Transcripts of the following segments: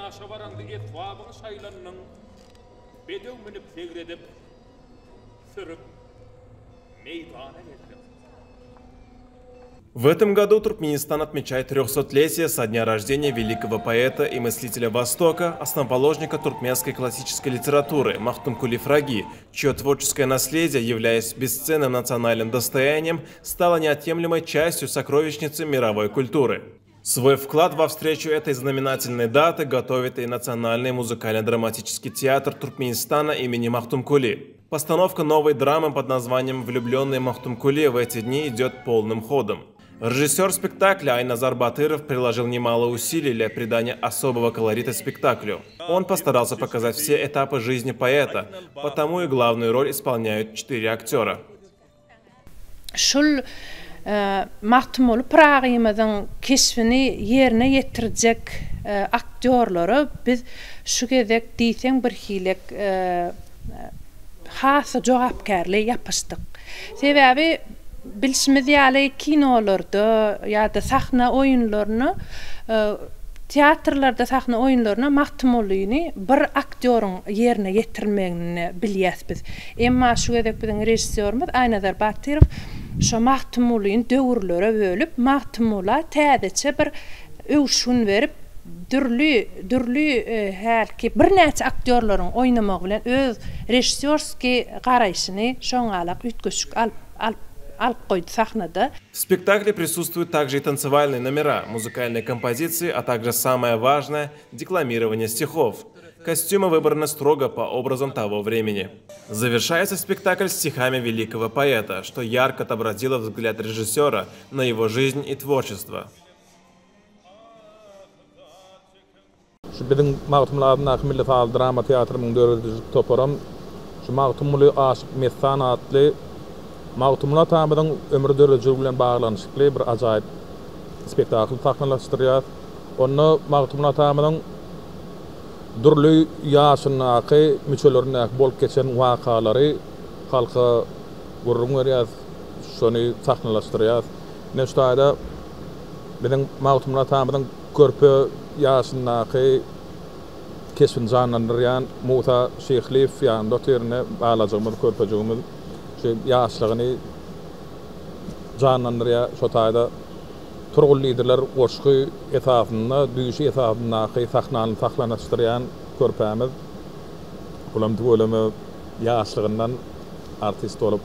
aşavaranda etwabın saylanının bedev minip tegredip sürüp meydana getirip. В этом году Туркменистан отмечает 300-летие со дня рождения великого поэта и мыслителя Востока, основоположника туркменской классической литературы Махтумкули Фраги, чье творческое наследие, являясь бесценным национальным достоянием, стало неотъемлемой частью сокровищницы мировой культуры. Свой вклад во встречу этой знаменательной даты готовит и Национальный музыкально-драматический театр Туркменистана имени Махтумкули. Постановка новой драмы под названием «Влюбленные Махтумкули» в эти дни идет полным ходом. Режиссер спектакля Айназар Батыров приложил немало усилий для придания особого колорита спектаклю. Он постарался показать все этапы жизни поэта, потому и главную роль исполняют 4 актера. Mahtumul Pragima'dan keşfini yerine yetirecek aktörleri biz şu gedek diysen bir hilek hasa cevapkarlığı yapıştık. Sebebi bilişmediği kinolarda ya da sahne oyunlarını tiyatrlarda sahne oyunlarına Mahtumul'unu bir aktörün yerine getirmeni biliyoruz biz. Ama şu gedek bizim rejissörümüz Aynazar Batırov şu Mahtumul'un dövrlere bölüp Mahtumul'a təzəcə bir övşün verip dürlü ki bir neçə aktörlerin oynamaq bilen öz rejissörski qarayışını şoňalaq ütköşük alıp koydu sahnada. В спектакле присутствуют также и танцевальные номера, музыкальные композиции, а также самое важное – декламирование стихов. Костюмы выбраны строго по образам того времени. Завершается спектакль стихами великого поэта, что ярко отобразило взгляд режиссера на его жизнь и творчество. Bizim Mağtumlardan Millet Hal Drama Tiyatrımın dördüncü toparam. Şu Mağtumlu Aşık Messan adlı Mağtumlar tamamen ömrü dördüncü bilen bağlanışıklı bir acayip spektakl taknalaştırıyor. Onu Mağtumlar tamamen durlu yaşındaki müçelerin bol geçen vakaları halka vurgun veriyor, şunu taknalaştırıyor. Neştayda bizim Mağtumlar tamamen körpü yaşındaki keşfin canlandırıyan Musa Şeyhlif yani doktorine bağlayacağımız körpücüğümüz yaşlığını canlandırıyor. Şotayda turgul liderler koşku etafında, düyüşü etafındaki saklanıştıran körpemiz. Bulam döwlemi yaşlığından artist olup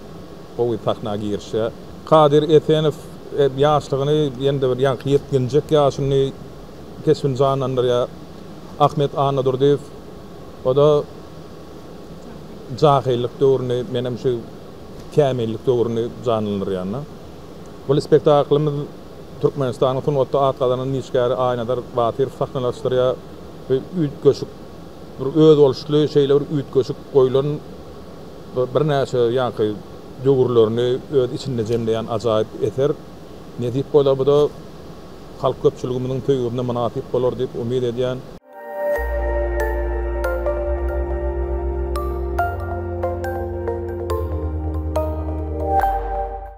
bu sakna girişe. Kadir Esenov yaşlığını yende bir yankı yetkinjek yaşını keşfin canlandırıyor. Ahmet Anadurdiyev o da cahillik dövrünü benim şu kamillik dövrünü canlandırıyor. Bu spektaklimiz Türkmenistan'ın son otta atkalarının nişgari Aynazar Batırov saknalaştırıyor ve ütköşük öz oluşlu şeyler ütköşük koyulan bir neçe yankı dövrlerini öz içinde cemleyen acayip eser. Ne deyip bu da halk köpçülüğümüzün tüyübüne münasip olur deyip umid ediyen.